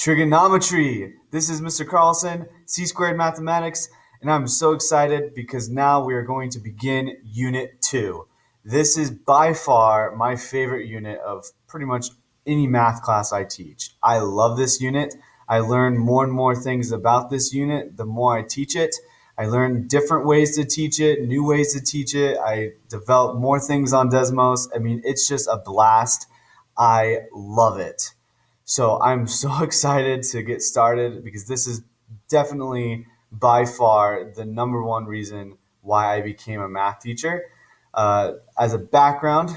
Trigonometry. This is Mr. Carlson, C Squared Mathematics, and I'm so excited because now we are going to begin Unit 2. This is by far my favorite unit of pretty much any math class I teach. I love this unit. I learn more and more things about this unit the more I teach it. I learn different ways to teach it, new ways to teach it. I develop more things on Desmos. I mean, it's just a blast. I love it. So I'm so excited to get started because this is definitely by far the number one reason why I became a math teacher. As a background,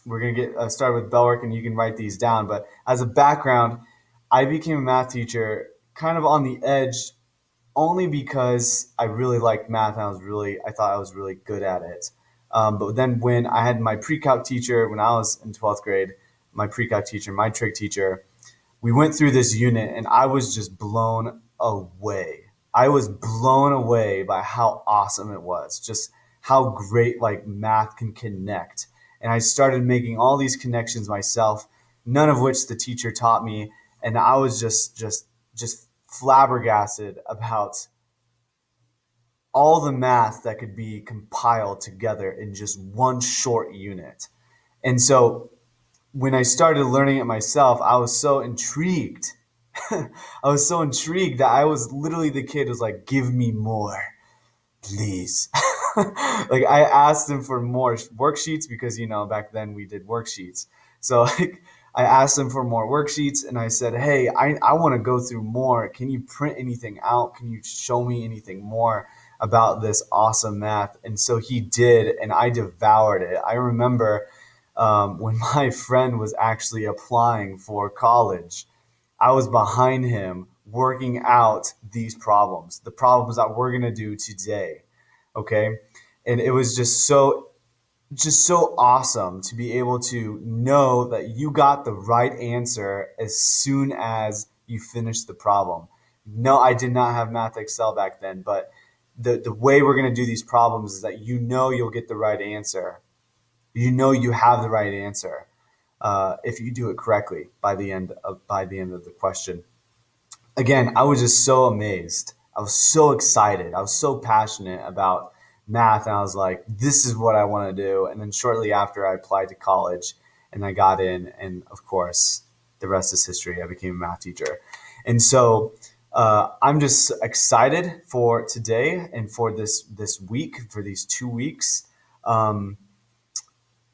we're going to get started with bell work and you can write these down. But as a background, I became a math teacher kind of on the edge only because I really liked math and I thought I was really good at it. But then when I had my pre-calc teacher, when I was in 12th grade, my pre-calc teacher, my trig teacher, we went through this unit and I was just blown away. I was blown away by how awesome it was, just how great like math can connect. And I started making all these connections myself, none of which the teacher taught me. And I was just flabbergasted about all the math that could be compiled together in just one short unit. And so when I started learning it myself, I was so intrigued. I was so intrigued that I was literally the kid who was like, give me more, please. Like I asked him for more worksheets because, back then we did worksheets. So like I asked him for more worksheets and I said, hey, I want to go through more. Can you print anything out? Can you show me anything more about this awesome math? And so he did, and I devoured it. I remember when my friend was actually applying for college, I was behind him working out these problems, the problems that we're going to do today. Okay. And it was just so awesome to be able to know that you got the right answer as soon as you finished the problem. No, I did not have Math Excel back then, but the way we're going to do these problems is that you'll get the right answer. You have the right answer if you do it correctly by the end of the question. Again, I was just so amazed. I was so excited. I was so passionate about math, and I was like, "This is what I want to do." And then shortly after, I applied to college, and I got in, and of course, the rest is history. I became a math teacher, and so I'm just excited for today and for this week, for these 2 weeks.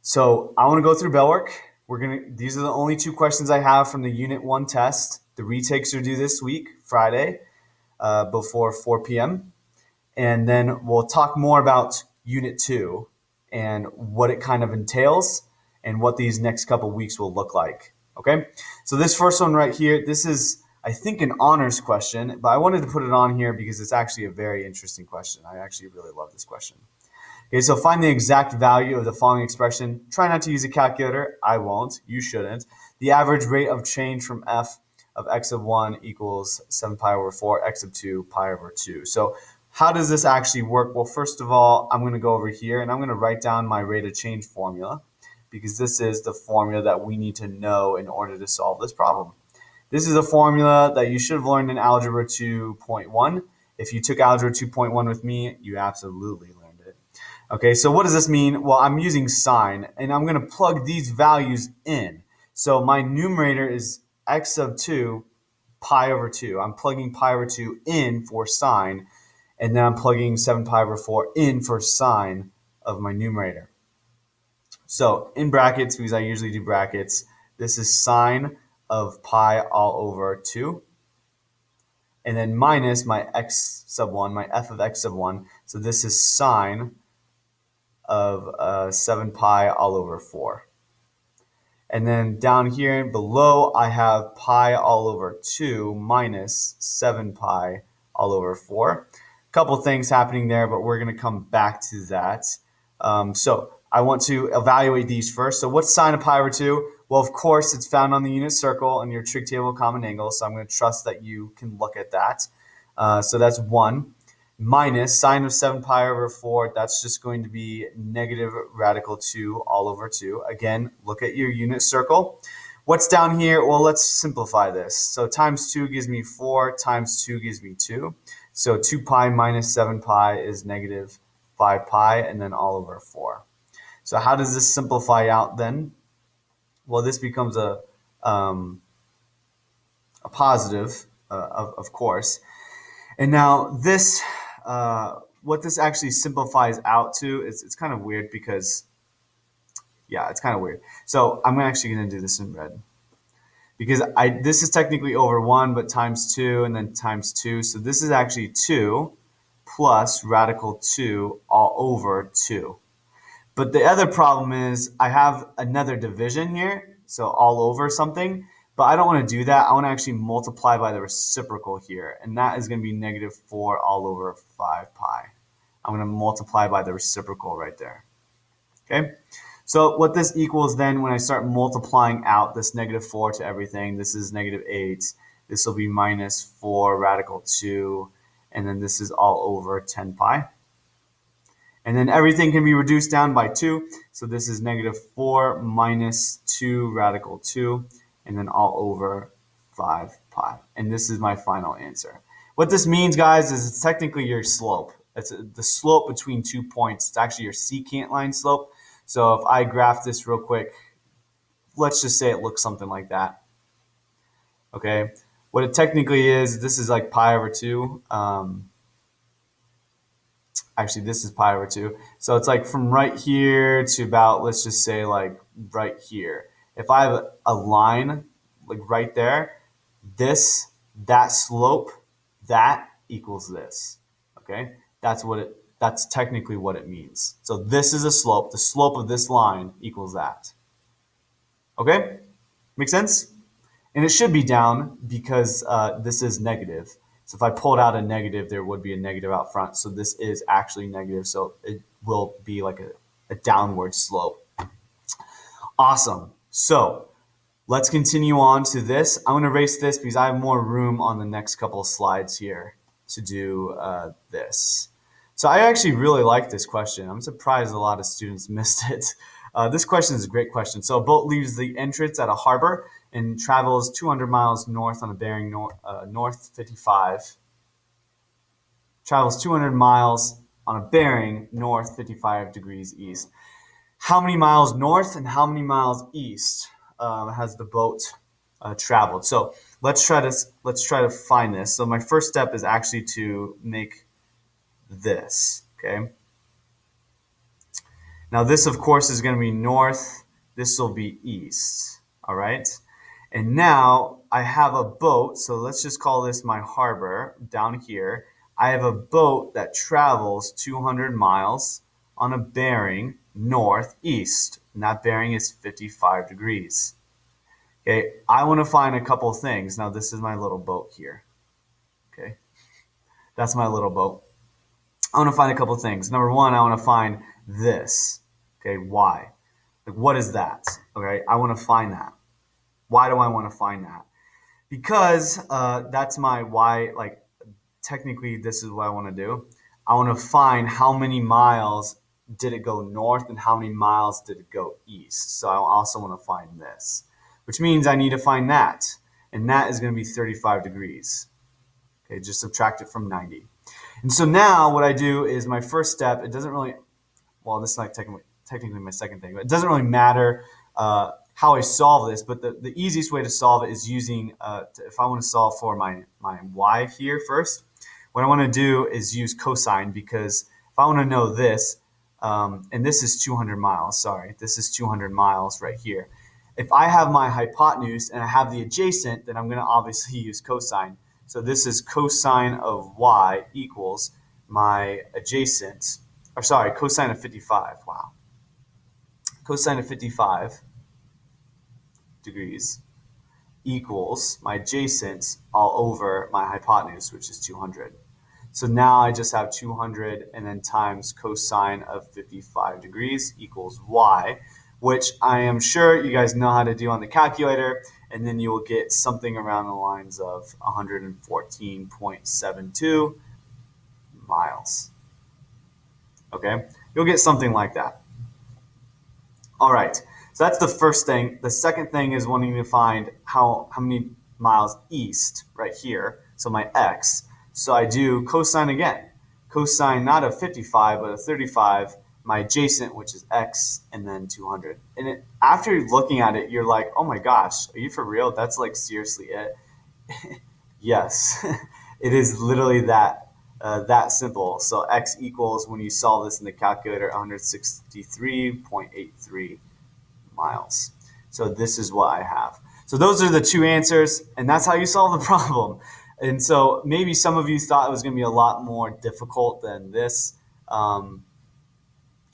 So I want to go through bell work. These are the only two questions I have from the Unit 1 test. The retakes are due this week, Friday, before 4 p.m. And then we'll talk more about Unit 2 and what it kind of entails and what these next couple weeks will look like. Okay? So this first one right here, this is, I think, an honors question, but I wanted to put it on here because it's actually a very interesting question. I actually really love this question. Okay, so find the exact value of the following expression. Try not to use a calculator. I won't. You shouldn't. The average rate of change from f of x of 1 equals 7 pi over 4, x of 2, pi over 2. So how does this actually work? Well, first of all, I'm going to go over here and I'm going to write down my rate of change formula because this is the formula that we need to know in order to solve this problem. This is a formula that you should have learned in Algebra 2.1. If you took Algebra 2.1 with me, you absolutely learned it. Okay, so what does this mean? Well, I'm using sine, and I'm going to plug these values in. So my numerator is x of 2, pi over 2. I'm plugging pi over 2 in for sine, and then I'm plugging 7 pi over 4 in for sine of my numerator. So in brackets, because I usually do brackets, this is sine of pi all over 2. And then minus my x sub 1, my f of x sub 1. So this is sine of 7 pi all over 4. And then down here below, I have pi all over 2 minus 7 pi all over 4. A couple things happening there, but we're going to come back to that. So I want to evaluate these first. So what's sine of pi over 2? Well, of course, it's found on the unit circle in your trig table of common angles. So I'm going to trust that you can look at that. So that's 1. Minus sine of 7 pi over 4, that's just going to be negative radical 2 all over 2. Again, look at your unit circle. What's down here? Well, let's simplify this. So times 2 gives me 4, times 2 gives me 2. So 2 pi minus 7 pi is negative 5 pi, and then all over 4. So how does this simplify out then? Well, this becomes a positive, of course. And now this, what this actually simplifies out to, it's kind of weird because, yeah, it's kind of weird. So I'm actually going to do this in red. Because this is technically over 1, but times 2 and then times 2. So this is actually 2 plus radical 2 all over 2. But the other problem is I have another division here, so all over something, but I don't want to do that. I want to actually multiply by the reciprocal here, and that is going to be negative 4 all over 5 pi. I'm going to multiply by the reciprocal right there. Okay? So what this equals then when I start multiplying out this negative 4 to everything, this is negative 8. This will be minus 4 radical 2. And then this is all over 10 pi. And then everything can be reduced down by 2. So this is negative 4 minus 2 radical 2. And then all over 5 pi. And this is my final answer. What this means, guys, is it's technically your slope. It's the slope between 2 points. It's actually your secant line slope. So if I graph this real quick, let's just say it looks something like that. Okay, what it technically is, this is like pi over 2. Actually, this is pi over 2. So it's like from right here to about, let's just say like right here. If I have a line like right there, that slope, that equals this. Okay, that's technically what it means. So this is a slope. The slope of this line equals that. Okay? Make sense? And it should be down because this is negative. So if I pulled out a negative, there would be a negative out front. So this is actually negative. So it will be like a downward slope. Awesome. So let's continue on to this. I'm going to erase this because I have more room on the next couple of slides here to do this. So I actually really like this question. I'm surprised a lot of students missed it. This question is a great question. So a boat leaves the entrance at a harbor and travels 200 miles north on a bearing north 55. Travels 200 miles on a bearing north 55 degrees east. How many miles north and how many miles east has the boat traveled? So let's try to find this. So my first step is actually to make this. Okay. Now this, of course, is going to be north. This will be east. All right. And now I have a boat. So let's just call this my harbor down here. I have a boat that travels 200 miles on a bearing northeast. And that bearing is 55 degrees. Okay. I want to find a couple things. Now this is my little boat here. Okay. That's my little boat. I want to find a couple things. Number one, I want to find this. Okay, why? Like, what is that? Okay, I want to find that. Why do I want to find that? Because that's my why. Like, technically, this is what I want to do. I want to find how many miles did it go north and how many miles did it go east. So I also want to find this, which means I need to find that. And that is going to be 35 degrees. Okay, just subtract it from 90. And so now what I do is my first step, it doesn't really, well, this is like technically my second thing, but it doesn't really matter how I solve this, but the easiest way to solve it is using, if I want to solve for my y here first, what I want to do is use cosine, because if I want to know this, and this is 200 miles, sorry, this is 200 miles right here. If I have my hypotenuse and I have the adjacent, then I'm going to obviously use cosine. So this is cosine of y equals my adjacent, or sorry, cosine of 55, wow. Cosine of 55 degrees equals my adjacent all over my hypotenuse, which is 200. So now I just have 200 and then times cosine of 55 degrees equals y, which I am sure you guys know how to do on the calculator, and then you will get something around the lines of 114.72 miles. Okay, you'll get something like that. All right, So that's the first thing. The second thing is wanting to find how many miles east right here. So my x. So I do cosine again. Cosine not of 55, but of 35. My adjacent, which is x, and then 200. And after looking at it, you're like, oh my gosh, are you for real? That's like seriously it. Yes, it is literally that simple. So x equals, when you solve this in the calculator, 163.83 miles. So this is what I have. So those are the two answers, and that's how you solve the problem. And so maybe some of you thought it was going to be a lot more difficult than this. Do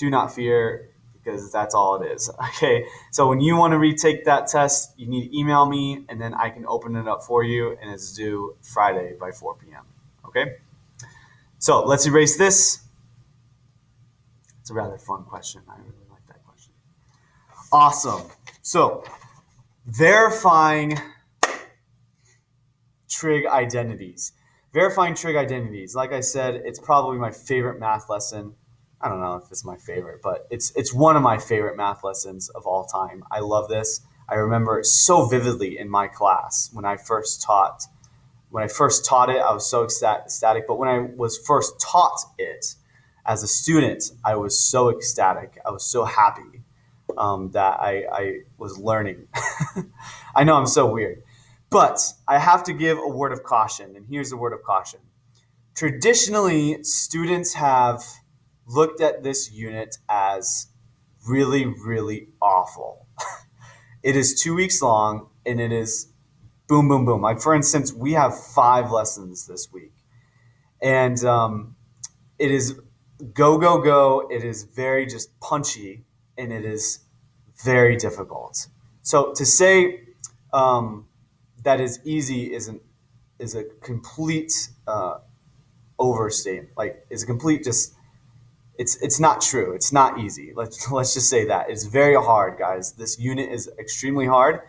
not fear, because that's all it is. Okay, so when you want to retake that test, you need to email me, and then I can open it up for you, and it's due Friday by 4 p.m. Okay, so let's erase this. It's a rather fun question. I really like that question. Awesome. So verifying trig identities. Verifying trig identities. Like I said, it's probably my favorite math lesson. I don't know if it's my favorite, but it's one of my favorite math lessons of all time. I love this. I remember it so vividly in my class when I first taught. When I first taught it, I was so ecstatic. But when I was first taught it as a student, I was so ecstatic. I was so happy that I was learning. I know I'm so weird. But I have to give a word of caution, and here's the word of caution. Traditionally, students have looked at this unit as really, really awful. It is 2 weeks long, and it is boom, boom, boom. Like, for instance, we have 5 lessons this week, and it is go, go, go. It is very just punchy, and it is very difficult. So to say that is easy is a complete overstatement. Like, it's a complete just. It's not true. It's not easy. Let's just say that it's very hard, guys. This unit is extremely hard.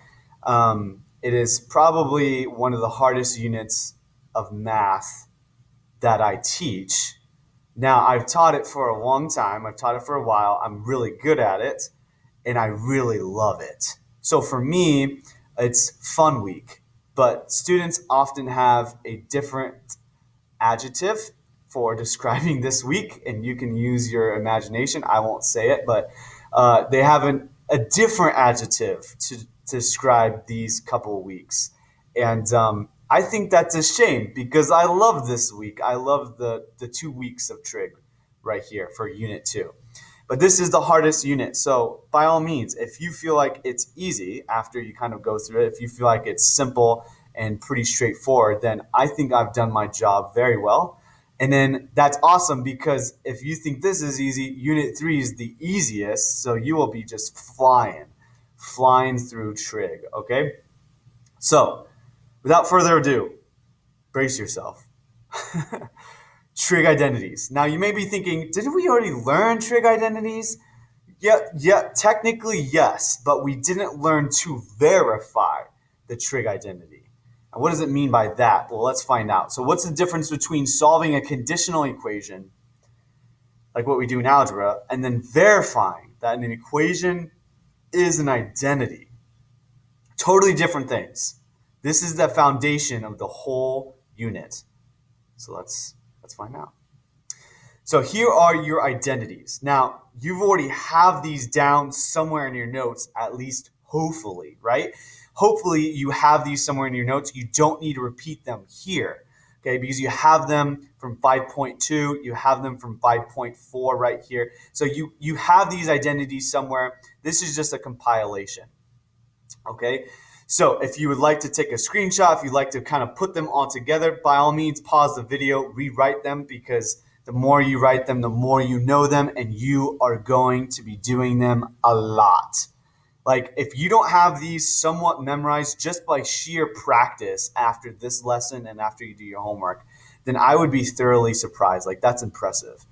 It is probably one of the hardest units of math that I teach. Now, I've taught it for a long time. I've taught it for a while. I'm really good at it, and I really love it. So for me, it's fun week. But students often have a different adjective for describing this week, and you can use your imagination. I won't say it, but they have a different adjective to describe these couple of weeks. And I think that's a shame, because I love this week. I love the 2 weeks of trig right here for unit 2. But this is the hardest unit. So by all means, if you feel like it's easy after you kind of go through it, if you feel like it's simple and pretty straightforward, then I think I've done my job very well. And then that's awesome, because if you think this is easy, unit 3 is the easiest. So you will be just flying through trig. Okay. So without further ado, brace yourself. Trig identities. Now you may be thinking, didn't we already learn trig identities? Yeah, technically yes, but we didn't learn to verify the trig identity. And what does it mean by that? Well, let's find out. So what's the difference between solving a conditional equation, like what we do in algebra, and then verifying that an equation is an identity? Totally different things. This is the foundation of the whole unit. So let's find out. So here are your identities. Now, you already have these down somewhere in your notes, at least hopefully, right? Hopefully you have these somewhere in your notes. You don't need to repeat them here, okay? Because you have them from 5.2, you have them from 5.4 right here. So you have these identities somewhere. This is just a compilation, okay? So if you would like to take a screenshot, if you'd like to kind of put them all together, by all means, pause the video, rewrite them, because the more you write them, the more you know them, and you are going to be doing them a lot. Like, if you don't have these somewhat memorized just by sheer practice after this lesson and after you do your homework, then I would be thoroughly surprised. Like, that's impressive.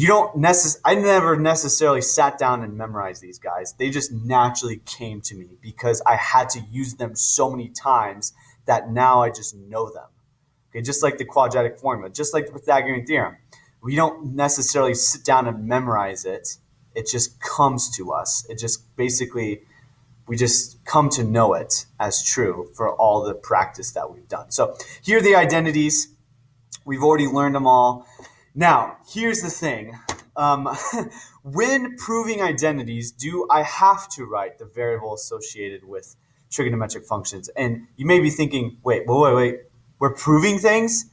I never necessarily sat down and memorized these guys. They just naturally came to me because I had to use them so many times that now I just know them. Okay, just like the quadratic formula, just like the Pythagorean theorem. We don't necessarily sit down and memorize it. It just comes to us. It just basically, we just come to know it as true for all the practice that we've done. So here are the identities. We've already learned them all. Now, here's the thing. When proving identities, do I have to write the variable associated with trigonometric functions? And you may be thinking, wait, we're proving things?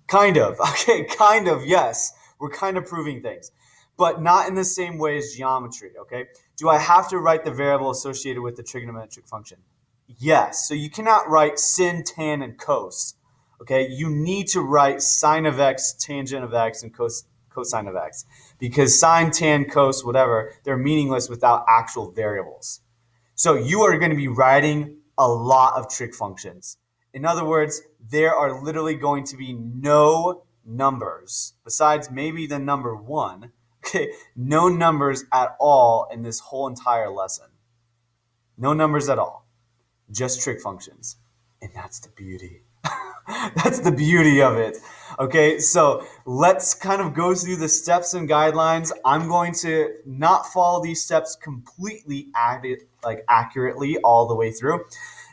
Kind of. Okay, kind of, yes. We're kind of proving things, but not in the same way as geometry, okay? Do I have to write the variable associated with the trigonometric function? Yes. So you cannot write sin, tan, and cos, okay? You need to write sine of x, tangent of x, and cosine of x, because sine, tan, cos, whatever, they're meaningless without actual variables. So you are going to be writing a lot of trig functions. In other words, there are literally going to be no numbers besides maybe the number 1. Okay, no numbers at all in this whole entire lesson. No numbers at all, just trig functions. And that's the beauty. That's the beauty of it. Okay, so let's kind of go through the steps and guidelines. I'm going to not follow these steps completely accurately all the way through.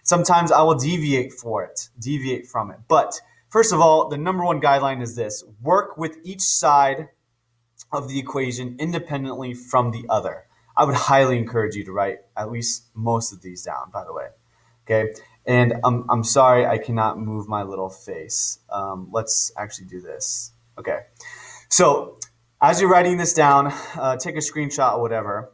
Sometimes I will deviate from it. But first of all, the number one guideline is this: work with each side of the equation independently from the other. I would highly encourage you to write at least most of these down, by the way. Okay, and I'm sorry I cannot move my little face. Let's actually do this. Okay, so as you're writing this down, take a screenshot or whatever.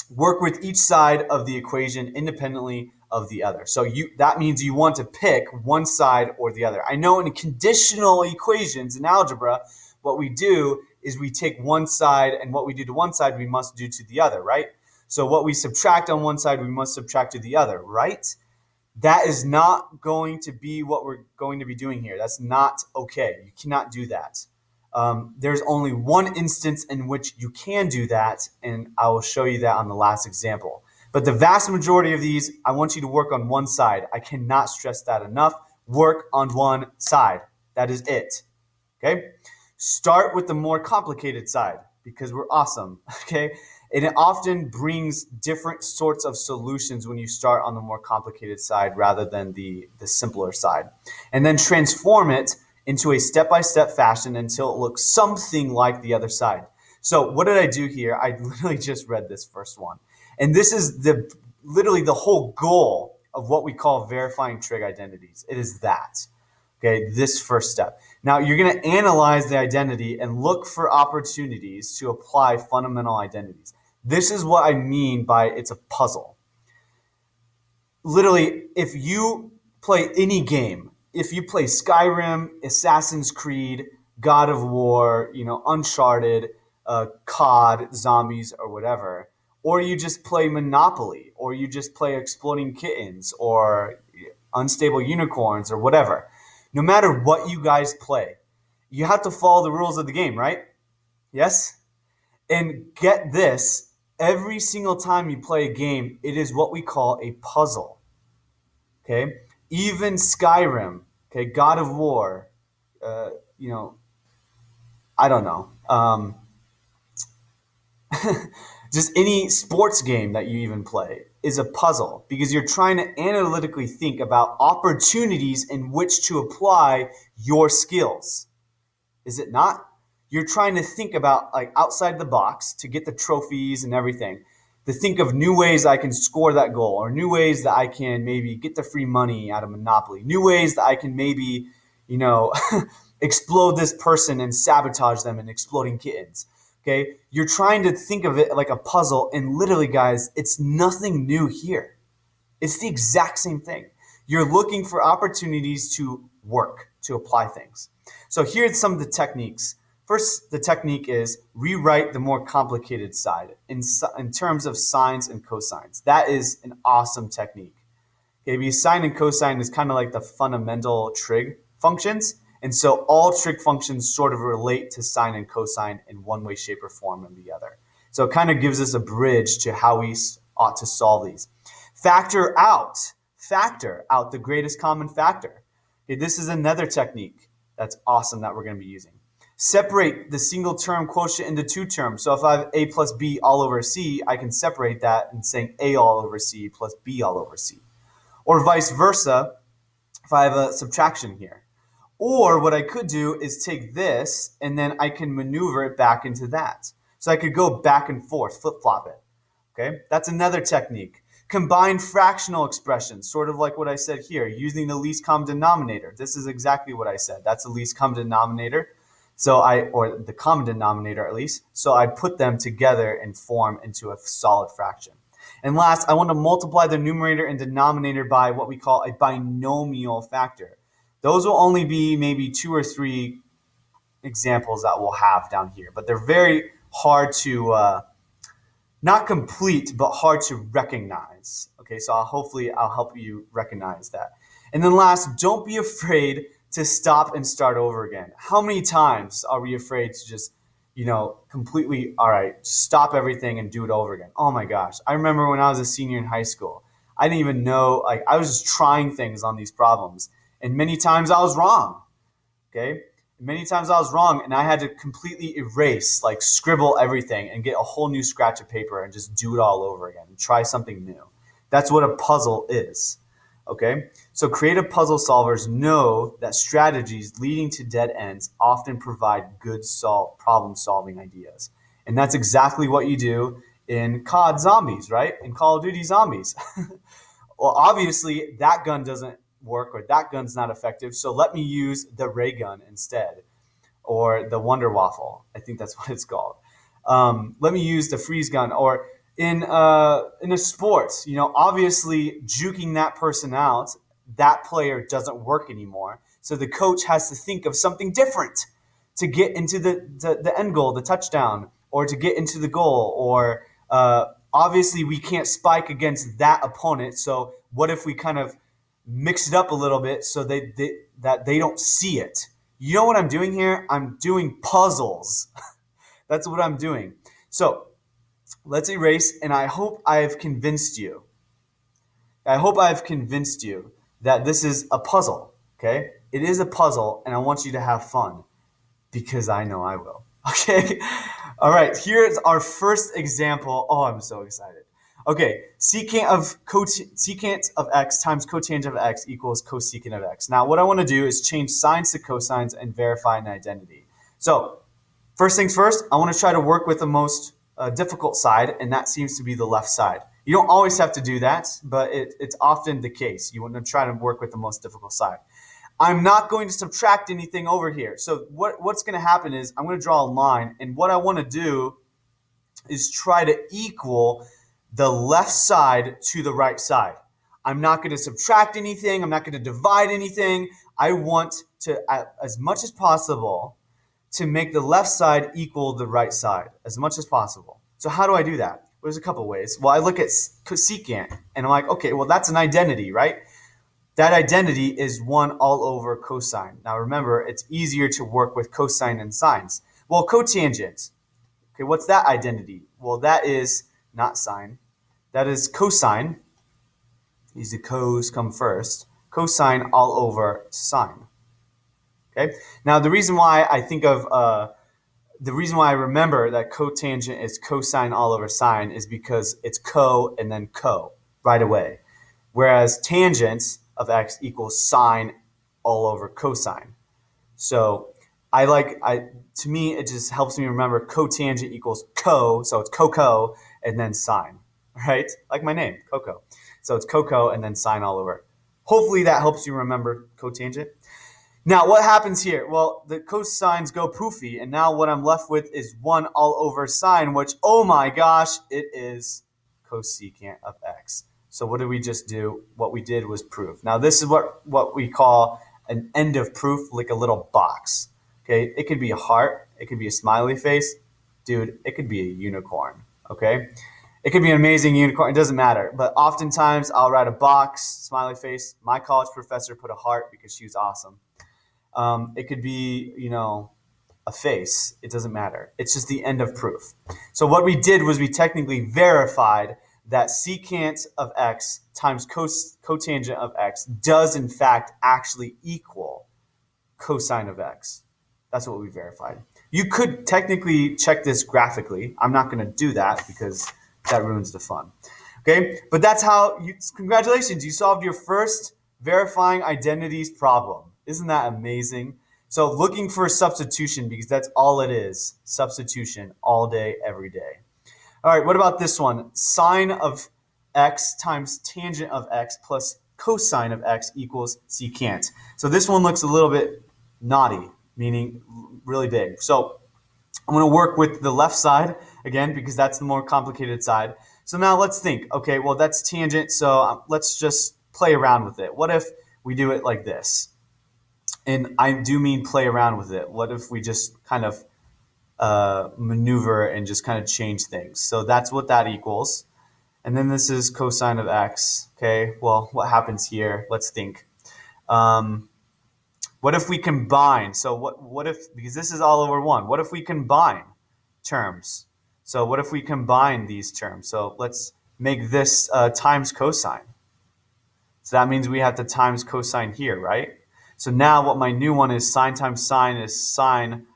Work with each side of the equation independently of the other. So that means you want to pick one side or the other. I know in conditional equations in algebra, what we do is we take one side, and what we do to one side, we must do to the other, right? So what we subtract on one side, we must subtract to the other, right? That is not going to be what we're going to be doing here. That's not okay. You cannot do that. There's only one instance in which you can do that, and I will show you that on the last example. But the vast majority of these, I want you to work on one side. I cannot stress that enough. Work on one side. That is it. Okay? Start with the more complicated side because we're awesome. Okay? And it often brings different sorts of solutions when you start on the more complicated side rather than the simpler side. And then transform it into a step-by-step fashion until it looks something like the other side. So what did I do here? I literally just read this first one. And this is literally the whole goal of what we call verifying trig identities. It is that. Okay, this first step. Now you're going to analyze the identity and look for opportunities to apply fundamental identities. This is what I mean by it's a puzzle. Literally, if you play any game, if you play Skyrim, Assassin's Creed, God of War, Uncharted, COD, Zombies, or whatever, or you just play Monopoly, or you just play Exploding Kittens, or Unstable Unicorns, or whatever, no matter what you guys play, you have to follow the rules of the game, right? Yes? And get this, every single time you play a game, it is what we call a puzzle. Okay? Even Skyrim, okay, God of War, I don't know. Just any sports game that you even play is a puzzle because you're trying to analytically think about opportunities in which to apply your skills. Is it not? You're trying to think about outside the box to get the trophies and everything, to think of new ways I can score that goal, or new ways that I can maybe get the free money out of Monopoly, new ways that I can maybe, explode this person and sabotage them in Exploding Kittens. Okay, you're trying to think of it like a puzzle, and literally, guys, it's nothing new here. It's the exact same thing. You're looking for opportunities to work, to apply things. So here's some of the techniques. First, the technique is rewrite the more complicated side in terms of sines and cosines. That is an awesome technique. Okay, because sine and cosine is kind of like the fundamental trig functions. And so all trig functions sort of relate to sine and cosine in one way, shape, or form or the other. So it kind of gives us a bridge to how we ought to solve these. Factor out the greatest common factor. Okay, this is another technique that's awesome that we're going to be using. Separate the single term quotient into two terms. So if I have a plus b all over c, I can separate that and saying a all over c plus b all over c. Or vice versa, if I have a subtraction here. Or what I could do is take this and then I can maneuver it back into that. So I could go back and forth, flip-flop it. Okay, that's another technique. Combine fractional expressions, sort of like what I said here, using the least common denominator. This is exactly what I said. That's the least common denominator. Or the common denominator at least. So I put them together and form into a solid fraction. And last, I want to multiply the numerator and denominator by what we call a binomial factor. Those will only be maybe 2 or 3 examples that we'll have down here, but they're very hard to, not complete, but hard to recognize. Okay, so hopefully I'll help you recognize that. And then last, don't be afraid to stop and start over again. How many times are we afraid to just, completely, all right, stop everything and do it over again? Oh my gosh. I remember when I was a senior in high school, I didn't even know, I was just trying things on these problems. And many times I was wrong, okay? Many times I was wrong and I had to completely erase, scribble everything and get a whole new scratch of paper and just do it all over again and try something new. That's what a puzzle is, okay? So creative puzzle solvers know that strategies leading to dead ends often provide good problem-solving ideas. And that's exactly what you do in COD Zombies, right? In Call of Duty Zombies. Well, obviously, that gun doesn't work or that gun's not effective, so let me use the ray gun instead, or the Wonder Waffle. I think that's what it's called. Let me use the freeze gun. Or in a sport, obviously juking that person out, that player doesn't work anymore. So the coach has to think of something different to get into the end goal, the touchdown, or to get into the goal. Or obviously we can't spike against that opponent. So what if we kind of mix it up a little bit so that they don't see it? You know what I'm doing here? I'm doing puzzles. That's what I'm doing. So let's erase, and I hope I've convinced you. That this is a puzzle, okay? It is a puzzle, and I want you to have fun because I know I will, okay? All right, here's our first example. Oh, I'm so excited. Okay, secant of x times cotangent of x equals cosecant of x. Now, what I want to do is change sines to cosines and verify an identity. So, first things first, I want to try to work with the most difficult side, and that seems to be the left side. You don't always have to do that, but it's often the case. You want to try to work with the most difficult side. I'm not going to subtract anything over here. So what's going to happen is I'm going to draw a line, and what I want to do is try to equal the left side to the right side. I'm not going to subtract anything. I'm not going to divide anything. I want to, as much as possible, to make the left side equal the right side as much as possible. So how do I do that? Well, there's a couple ways. Well, I look at cosecant, and I'm like, okay, well, that's an identity, right? That identity is 1 all over cosine. Now, remember, it's easier to work with cosine and sines. Well, cotangent. Okay, what's that identity? Well, that is not sine. That is cosine. These cos come first. Cosine all over sine. Okay. Now, the reason why I remember that cotangent is cosine all over sine is because it's co and then co right away. Whereas tangent of x equals sine all over cosine. So to me, it just helps me remember cotangent equals co, so it's co, and then sine, right? Like my name, Coco. So it's co, and then sine all over. Hopefully that helps you remember cotangent. Now, what happens here? Well, the cosines go poofy, and now what I'm left with is 1 all over sine, which, oh my gosh, it is cosecant of x. So what did we just do? What we did was prove. Now, this is what we call an end of proof, like a little box. Okay, it could be a heart. It could be a smiley face. Dude, it could be a unicorn, okay? It could be an amazing unicorn. It doesn't matter. But oftentimes, I'll write a box, smiley face. My college professor put a heart because she was awesome. It could be, a face. It doesn't matter. It's just the end of proof. So what we did was we technically verified that secant of x times cotangent of x does in fact actually equal cosine of x. That's what we verified. You could technically check this graphically. I'm not going to do that because that ruins the fun. Okay, but that's how congratulations, you solved your first verifying identities problem. Isn't that amazing? So looking for a substitution, because that's all it is. Substitution all day, every day. All right, what about this one? Sine of x times tangent of x plus cosine of x equals secant. So this one looks a little bit naughty, meaning really big. So I'm going to work with the left side again because that's the more complicated side. So now let's think. Okay, well, that's tangent, so let's just play around with it. What if we do it like this? And I do mean play around with it. What if we just kind of maneuver and just kind of change things? So that's what that equals. And then this is cosine of x. Okay, well, what happens here? Let's think. What if we combine? So what if, because this is all over 1, what if we combine terms? So what if we combine these terms? So let's make this times cosine. So that means we have to times cosine here, right? So now what my new one is, sine times sine is sine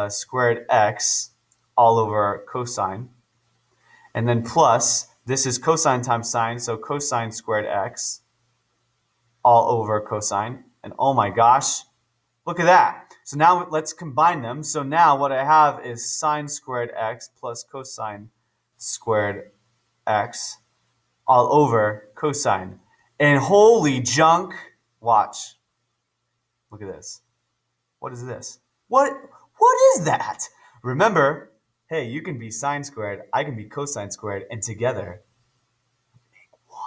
squared x all over cosine. And then plus, this is cosine times sine, so cosine squared x all over cosine. And oh my gosh, look at that. So now let's combine them. So now what I have is sine squared x plus cosine squared x all over cosine. And holy junk, watch. Look at this. What is this? What is that? Remember, hey, you can be sine squared, I can be cosine squared, and together make 1.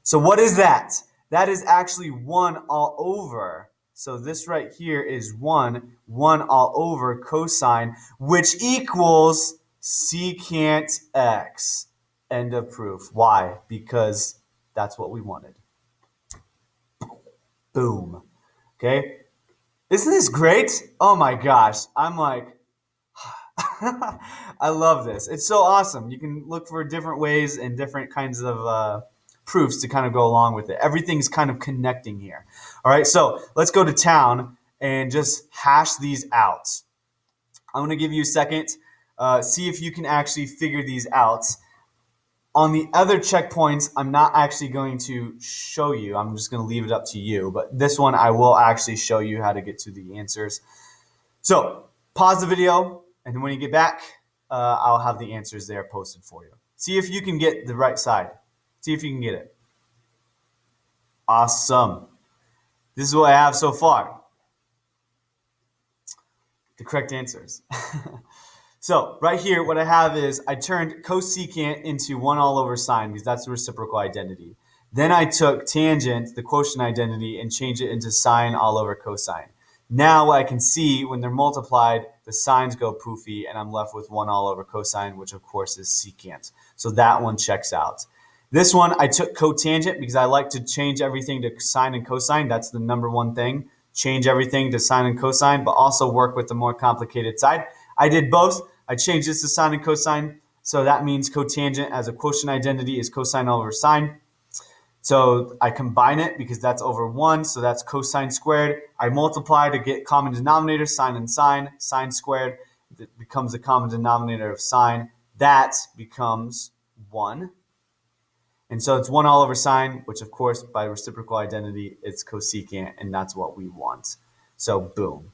So what is that? That is actually 1 all over. So this right here is 1 all over cosine, which equals secant x. End of proof. Why? Because that's what we wanted. Boom. Okay? Isn't this great? Oh my gosh. I'm like, I love this. It's so awesome. You can look for different ways and different kinds of proofs to kind of go along with it. Everything's kind of connecting here. All right, so let's go to town and just hash these out. I'm going to give you a second. See if you can actually figure these out. On the other checkpoints, I'm not actually going to show you. I'm just going to leave it up to you. But this one, I will actually show you how to get to the answers. So pause the video, and then when you get back, I'll have the answers there posted for you. See if you can get the right side. See if you can get it. Awesome. This is what I have so far. The correct answers. So right here, what I have is I turned cosecant into 1 all over sine because that's the reciprocal identity. Then I took tangent, the quotient identity, and changed it into sine all over cosine. Now I can see when they're multiplied, the signs go poofy, and I'm left with 1 all over cosine, which of course is secant. So that one checks out. This one, I took cotangent because I like to change everything to sine and cosine. That's the number one thing. Change everything to sine and cosine, but also work with the more complicated side. I did both. I changed this to sine and cosine. So that means cotangent as a quotient identity is cosine over sine. So I combine it because that's over 1. So that's cosine squared. I multiply to get common denominator, sine and sine. Sine squared becomes the common denominator of sine. That becomes 1. And so it's 1 all over sine, which of course by reciprocal identity, it's cosecant, and that's what we want. So boom.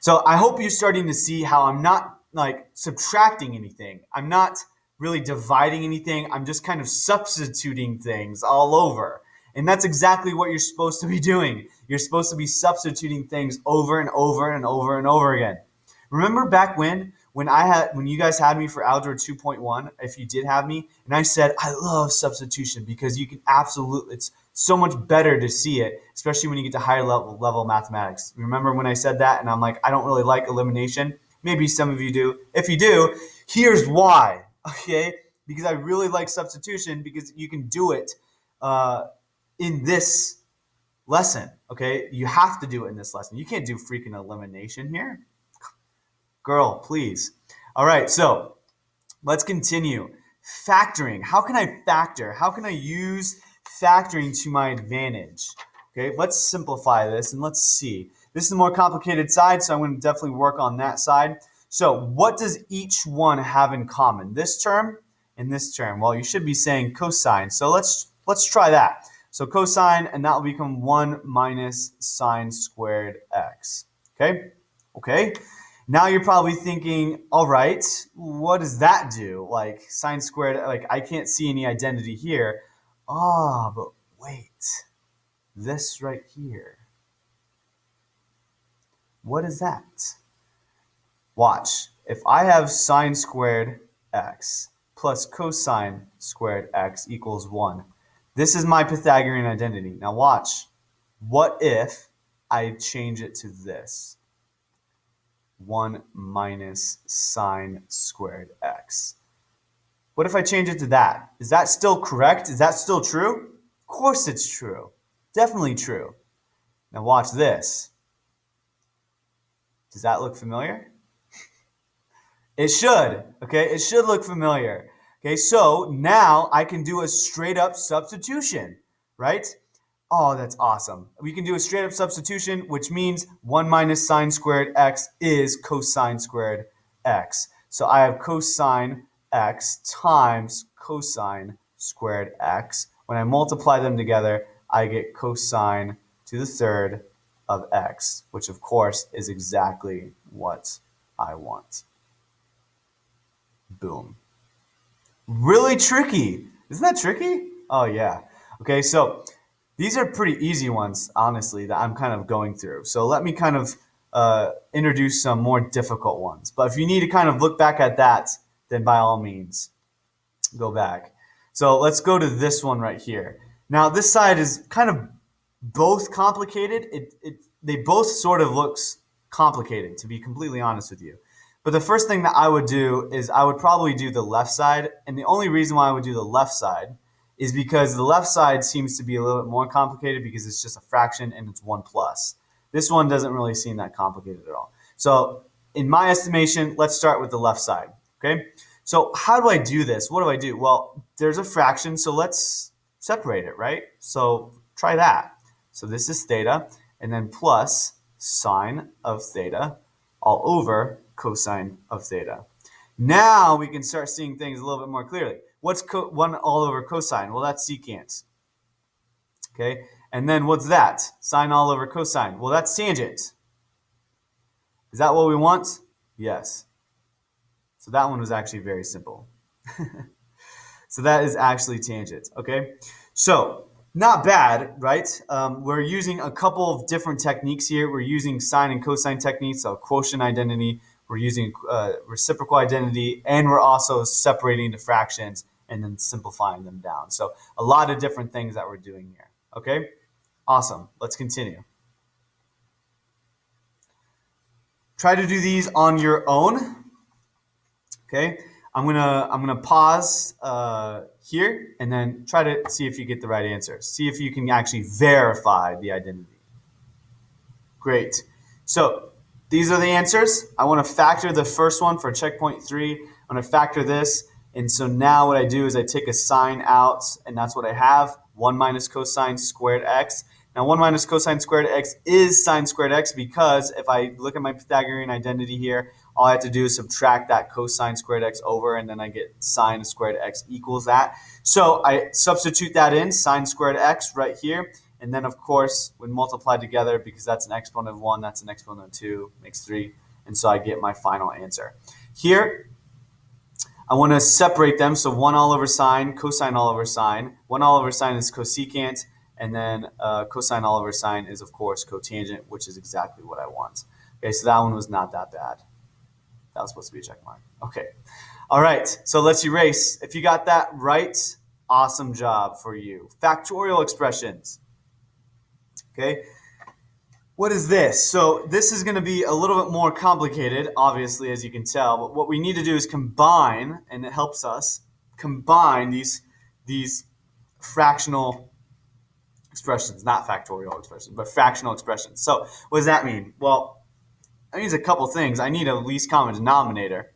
So I hope you're starting to see how I'm not like subtracting anything. I'm not really dividing anything. I'm just kind of substituting things all over. And that's exactly what you're supposed to be doing. You're supposed to be substituting things over and over and over and over again. Remember back when you guys had me for Algebra 2.1, if you did have me, and I said, I love substitution because you can absolutely, it's so much better to see it, especially when you get to higher level mathematics. Remember when I said that? And I'm like, I don't really like elimination. Maybe some of you do. If you do, here's why, okay? Because I really like substitution because you can do it in this lesson, okay? You have to do it in this lesson. You can't do freaking elimination here. Girl, please. All right, so let's continue. Factoring. How can I factor? How can I use factoring to my advantage? Okay, let's simplify this and let's see. This is the more complicated side, so I'm going to definitely work on that side. So what does each one have in common? This term and this term. Well, you should be saying cosine. So let's try that. So cosine, and that will become 1 minus sine squared x. Okay? Okay. Now you're probably thinking, all right, what does that do? Like sine squared, like I can't see any identity here. Ah, but wait, this right here. What is that? Watch. If I have sine squared x plus cosine squared x equals 1, this is my Pythagorean identity. Now watch. What if I change it to this? 1 minus sine squared x. What if I change it to that? Is that still correct? Is that still true? Of course it's true. Definitely true. Now watch this. Does that look familiar? It should, okay? It should look familiar. Okay, so now I can do a straight up substitution, right? Oh, that's awesome. We can do a straight up substitution, which means 1 minus sine squared x is cosine squared x. So I have cosine x times cosine squared x. When I multiply them together, I get cosine to the third of x, which of course is exactly what I want. Boom. Really tricky. Isn't that tricky? Oh, yeah. Okay, so these are pretty easy ones, honestly, that I'm kind of going through. So let me kind of introduce some more difficult ones. But if you need to kind of look back at that, then by all means, go back. So let's go to this one right here. Now, this side is kind of both complicated. They both sort of looks complicated, to be completely honest with you. But the first thing that I would do is I would probably do the left side. And the only reason why I would do the left side is because the left side seems to be a little bit more complicated because it's just a fraction and it's 1 plus. This one doesn't really seem that complicated at all. So in my estimation, let's start with the left side, okay? So how do I do this? What do I do? Well, there's a fraction, so let's separate it, right? So try that. So this is theta, and then plus sine of theta all over cosine of theta. Now we can start seeing things a little bit more clearly. What's 1 all over cosine? Well, that's secant. Okay, and then what's that? Sine all over cosine. Well, that's tangent. Is that what we want? Yes. So that one was actually very simple. So that is actually tangent. Okay, so not bad, right? We're using a couple of different techniques here. We're using sine and cosine techniques, so quotient identity. We're using reciprocal identity, and we're also separating the fractions and then simplifying them down. So a lot of different things that we're doing here. Okay, awesome. Let's continue. Try to do these on your own. Okay, I'm gonna pause here and then try to see if you get the right answer. See if you can actually verify the identity. Great. So these are the answers. I want to factor the first one for checkpoint 3. I'm going to factor this. And so now what I do is I take a sine out, and that's what I have, 1 minus cosine squared x. Now 1 minus cosine squared x is sine squared x because if I look at my Pythagorean identity here, all I have to do is subtract that cosine squared x over, and then I get sine squared x equals that. So I substitute that in, sine squared x right here. And then, of course, when multiplied together, because that's an exponent of 1, that's an exponent of 2, makes 3. And so I get my final answer. Here, I want to separate them. So 1 all over sine, cosine all over sine. 1 all over sine is cosecant. And then cosine all over sine is, of course, cotangent, which is exactly what I want. Okay, so that one was not that bad. That was supposed to be a check mark. Okay. All right, so let's erase. If you got that right, awesome job for you. Factorial expressions. Okay, what is this? So this is going to be a little bit more complicated, obviously, as you can tell. But what we need to do is combine, and it helps us combine these fractional expressions, not factorial expressions, but fractional expressions. So what does that mean? Well, that means a couple things. I need a least common denominator.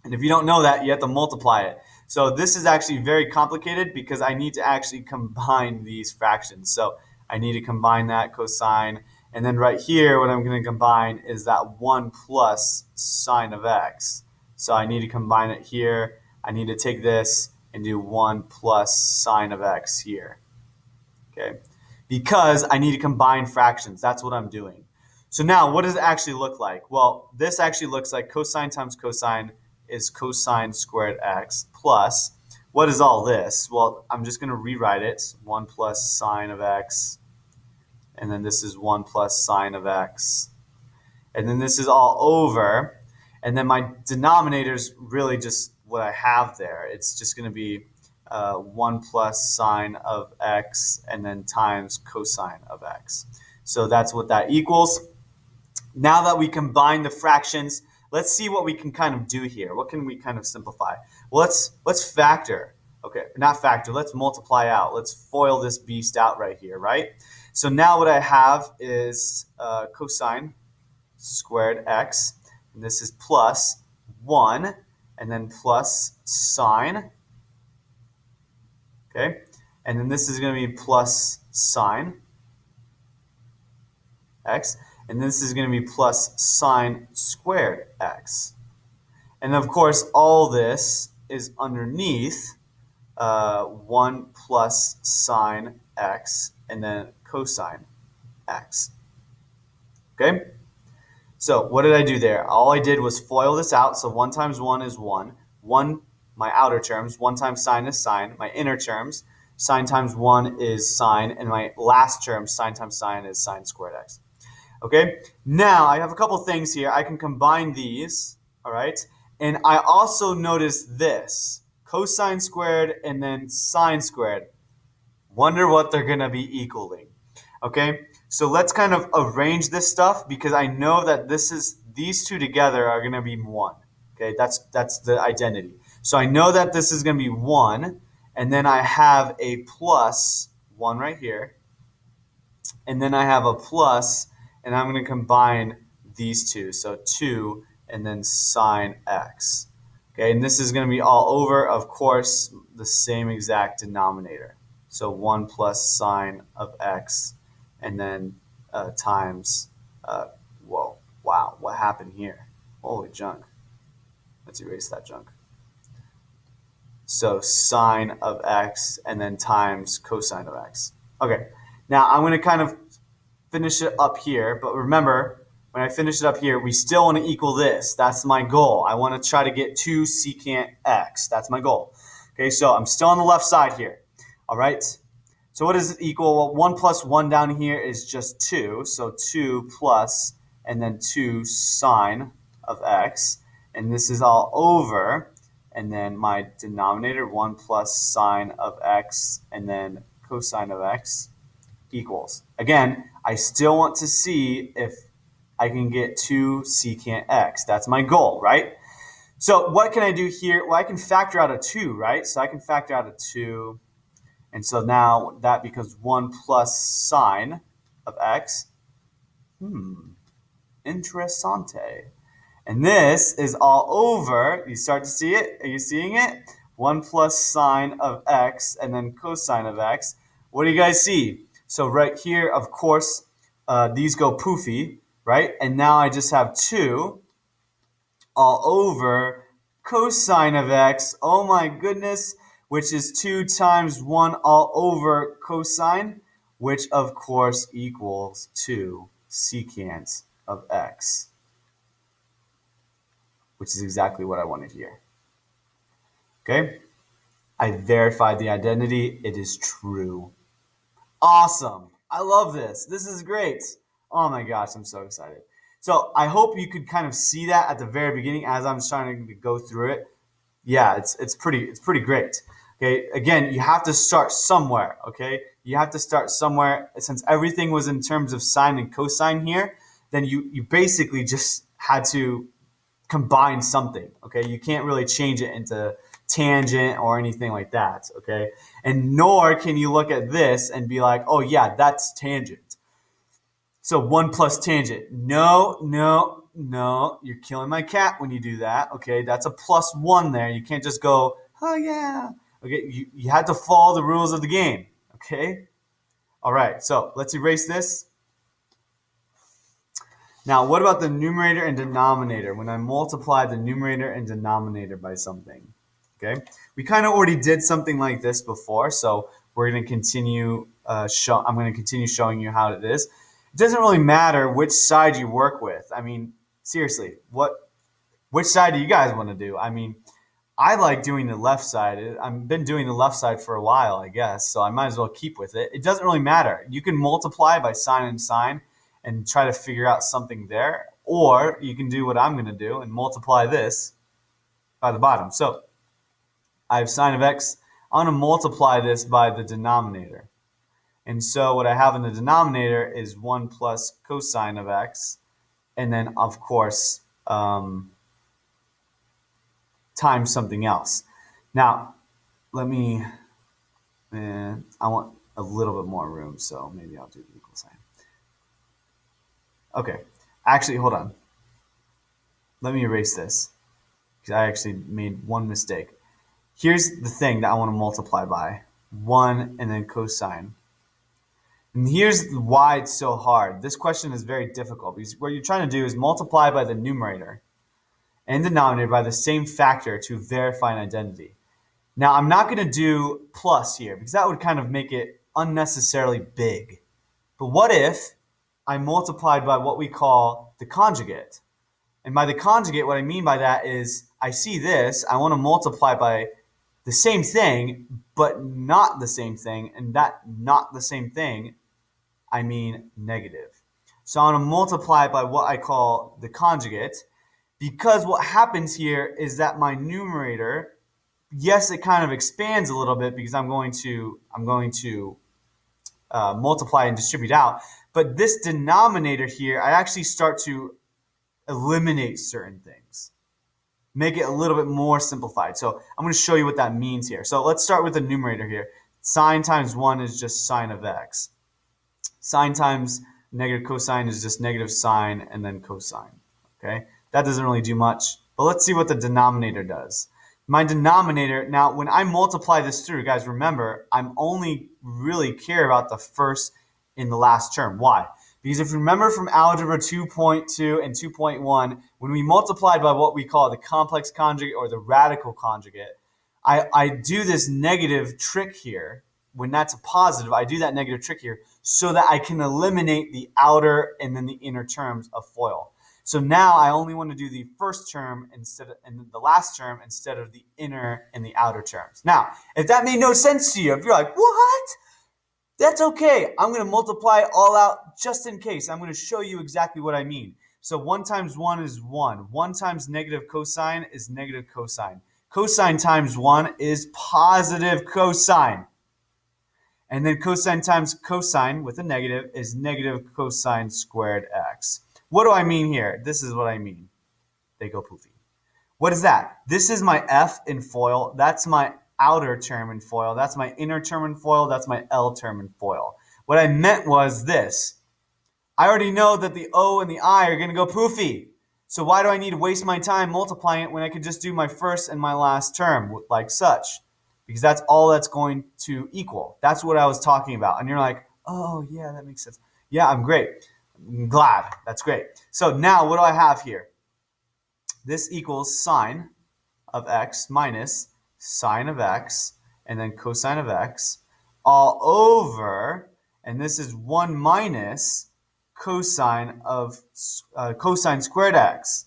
And if you don't know that, you have to multiply it. So this is actually very complicated because I need to actually combine these fractions. So I need to combine that cosine, And then right here, what I'm going to combine is that 1 plus sine of x. So I need to combine it here. I need to take this and do 1 plus sine of x here. Okay, because I need to combine fractions. That's what I'm doing. So now, what does it actually look like? Well, this actually looks like cosine times cosine is cosine squared x plus, what is all this? Well, I'm just going to rewrite it. 1 plus sine of x, and then this is 1 plus sine of x. And then this is all over. And then my denominator is really just what I have there. It's just going to be 1 plus sine of x and then times cosine of x. So that's what that equals. Now that we combine the fractions, let's see what we can kind of do here. What can we kind of simplify? Well, let's factor. Okay, not factor. Let's multiply out. Let's FOIL this beast out right here, right? So now what I have is cosine squared x, and this is plus 1, and then plus sine. Okay, and then this is going to be plus sine x, and this is going to be plus sine squared x. And of course, all this is underneath 1 plus sine x and then cosine x. Okay? So what did I do there? All I did was FOIL this out. So 1 times 1 is 1. 1, my outer terms. 1 times sine is sine. My inner terms, sine times 1 is sine. And my last term, sine times sine, is sine squared x. Okay, now I have a couple things here. I can combine these, all right? And I also notice this, cosine squared and then sine squared. Wonder what they're going to be equaling. Okay, so let's kind of arrange this stuff because I know that these two together are going to be 1. Okay, that's the identity. So I know that this is going to be 1, and then I have a plus 1 right here, and then I have a plus, and I'm going to combine these two. So 2 and then sine x. Okay, and this is going to be all over, of course, the same exact denominator. So 1 plus sine of x, and then times, whoa, wow, what happened here? Holy junk. Let's erase that junk. So sine of x, and then times cosine of x. Okay, now I'm going to kind of finish it up here, but remember, when I finish it up here, we still want to equal this. That's my goal. I want to try to get 2 secant x. That's my goal. Okay, so I'm still on the left side here. All right, so what does it equal? Well, 1 plus 1 down here is just 2, so 2 plus, and then 2 sine of x, and this is all over, and then my denominator, 1 plus sine of x, and then cosine of x, equals. Again, I still want to see if I can get 2 secant x. That's my goal, right? So what can I do here? Well, I can factor out a 2, right? So I can factor out a 2. And so now that becomes 1 plus sine of x. Interessante. And this is all over. You start to see it? Are you seeing it? 1 plus sine of x and then cosine of x. What do you guys see? So right here, of course, these go poofy, right? And now I just have 2 all over cosine of x. Oh my goodness, which is 2 times 1 all over cosine, which of course equals 2 secant of x, which is exactly what I wanted here. Okay, I verified the identity. It is true. Awesome. I love this. This is great. Oh my gosh, I'm so excited. So I hope you could kind of see that at the very beginning as I'm trying to go through it. Yeah, it's pretty great. Okay, again, you have to start somewhere. Okay, you have to start somewhere. Since everything was in terms of sine and cosine here, then you basically just had to combine something. Okay, you can't really change it into tangent or anything like that. Okay, and nor can you look at this and be like, oh yeah, that's tangent. So 1 plus tangent. No, you're killing my cat when you do that. Okay, that's a plus 1 there. You can't just go, oh yeah. Okay, you had to follow the rules of the game. Okay, all right. So let's erase this. Now, what about the numerator and denominator? When I multiply the numerator and denominator by something, okay? We kind of already did something like this before, so we're going to continue. I'm going to continue showing you how it is. It doesn't really matter which side you work with. I mean, seriously, which side do you guys want to do? I mean, I like doing the left side. I've been doing the left side for a while, I guess, so I might as well keep with it. It doesn't really matter. You can multiply by sine and sine and try to figure out something there, or you can do what I'm going to do and multiply this by the bottom. So I have sine of x. I'm going to multiply this by the denominator. And so what I have in the denominator is 1 plus cosine of x, and then, of course, times something else. Now, let me, I want a little bit more room, so maybe I'll do the equal sign. Okay, actually, hold on. Let me erase this, because I actually made one mistake. Here's the thing that I want to multiply by, 1 and then cosine. And here's why it's so hard. This question is very difficult, because what you're trying to do is multiply by the numerator and denominator by the same factor to verify an identity. Now, I'm not going to do plus here, because that would kind of make it unnecessarily big. But what if I multiplied by what we call the conjugate? And by the conjugate, what I mean by that is I see this, I want to multiply by the same thing, but not the same thing. And that not the same thing, I mean negative. So I want to multiply by what I call the conjugate, because what happens here is that my numerator, yes, it kind of expands a little bit because I'm going to multiply and distribute out. But this denominator here, I actually start to eliminate certain things, make it a little bit more simplified. So I'm going to show you what that means here. So let's start with the numerator here. Sine times 1 is just sine of x. Sine times negative cosine is just negative sine and then cosine. Okay, that doesn't really do much. But let's see what the denominator does. My denominator, now when I multiply this through, guys, remember, I'm only really care about the first and the last term. Why? Because if you remember from algebra 2.2 and 2.1, when we multiplied by what we call the complex conjugate or the radical conjugate, I do this negative trick here. When that's a positive, I do that negative trick here so that I can eliminate the outer and then the inner terms of FOIL. So now I only want to do the first term and the last term instead of the inner and the outer terms. Now, if that made no sense to you, if you're like, what? That's okay. I'm going to multiply it all out just in case. I'm going to show you exactly what I mean. So 1 times 1 is 1. 1 times negative cosine is negative cosine. Cosine times 1 is positive cosine. And then cosine times cosine with a negative is negative cosine squared x. What do I mean here? This is what I mean. They go poofy. What is that? This is my f in FOIL. That's my outer term in FOIL. That's my inner term in FOIL. That's my L term in FOIL. What I meant was this. I already know that the O and the I are going to go poofy. So why do I need to waste my time multiplying it when I could just do my first and my last term like such? Because that's all that's going to equal. That's what I was talking about. And you're like, oh, yeah, that makes sense. Yeah, I'm great. I'm glad. That's great. So now what do I have here? This equals sine of x minus sine of x and then cosine of x all over, and this is 1 minus cosine of cosine squared x.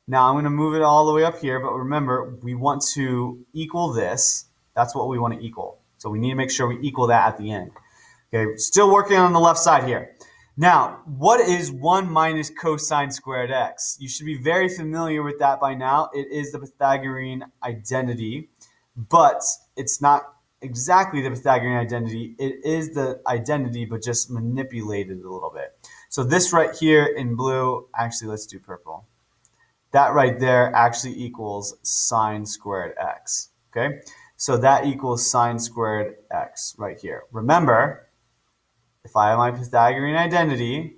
Now I'm going to move it all the way up here, but remember, we want to equal this. That's what we want to equal. So we need to make sure we equal that at the end. Okay, still working on the left side here. Now, what is 1 minus cosine squared x? You should be very familiar with that by now. It is the Pythagorean identity, but it's not exactly the Pythagorean identity. It is the identity, but just manipulated a little bit. So this right here in blue, actually let's do purple. That right there actually equals sine squared x, okay? So that equals sine squared x right here. Remember, if I have my Pythagorean identity,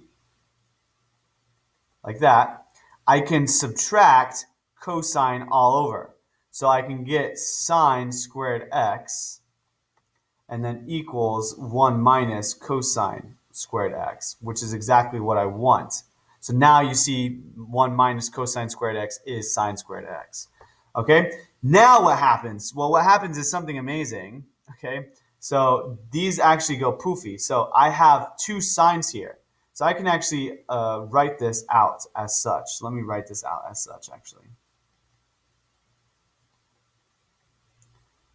like that, I can subtract cosine all over. So I can get sine squared x and then equals 1 minus cosine squared x, which is exactly what I want. So now you see 1 minus cosine squared x is sine squared x. Okay, now what happens? Well, what happens is something amazing. Okay, so these actually go poofy. So I have two sines here. So I can actually write this out as such. Let me write this out as such, actually.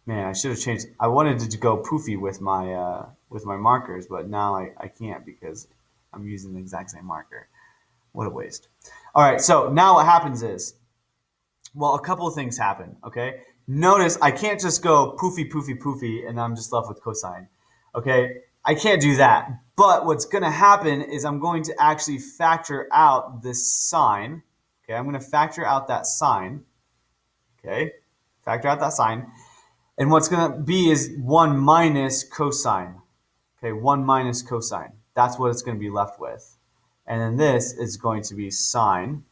Man, I should have changed. I wanted to go poofy with my markers, but now I can't because I'm using the exact same marker. What a waste. All right, so now what happens is, well, a couple of things happen, okay? Notice I can't just go poofy, poofy, poofy, and I'm just left with cosine, okay? I can't do that. But what's going to happen is I'm going to actually factor out this sine, okay? I'm going to factor out that sine, okay? Factor out that sine. And what's going to be is 1 minus cosine, okay? 1 minus cosine. That's what it's going to be left with. And then this is going to be sine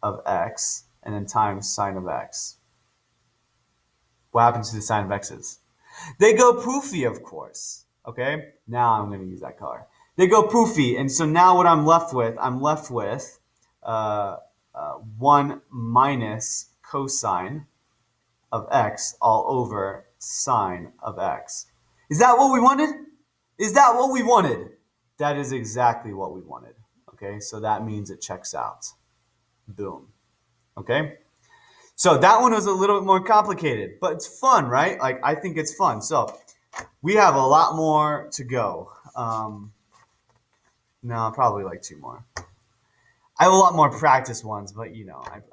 of x, and then times sine of x. What happens to the sine of x's? They go poofy, of course. Okay, now I'm going to use that color. They go poofy, and so now what I'm left with, 1 minus cosine of x all over sine of x. Is that what we wanted? Is that what we wanted? That is exactly what we wanted. Okay, so that means it checks out. Boom. Okay, so that one was a little bit more complicated, but it's fun, right? Like, I think it's fun. So we have a lot more to go. No, probably like 2 more. I have a lot more practice ones, but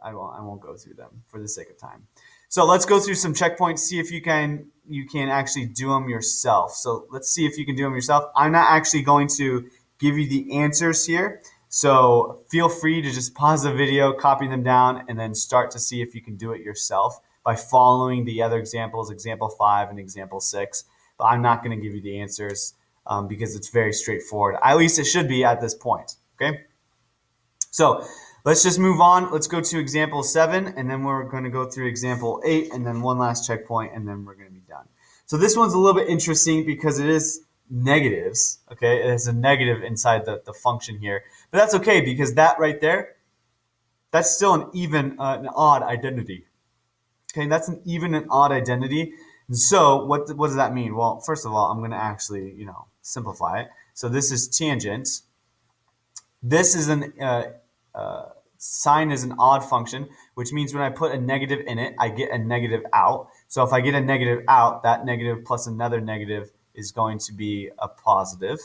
I won't go through them for the sake of time. So let's go through some checkpoints, see if you can actually do them yourself. So let's see if you can do them yourself. I'm not actually going to give you the answers here. So feel free to just pause the video, copy them down, and then start to see if you can do it yourself by following the other examples, example 5 and example 6. But I'm not going to give you the answers because it's very straightforward. At least it should be at this point, okay? So let's just move on. Let's go to example 7, and then we're going to go through example 8, and then one last checkpoint, and then we're going to be done. So this one's a little bit interesting because it is negatives, okay? It has a negative inside the function here. But that's okay because that right there, that's still an odd identity. Okay, that's an even and odd identity. And so what does that mean? Well, first of all, I'm going to actually, simplify it. So this is tangent. This is sine is an odd function, which means when I put a negative in it, I get a negative out. So if I get a negative out, that negative plus another negative is going to be a positive.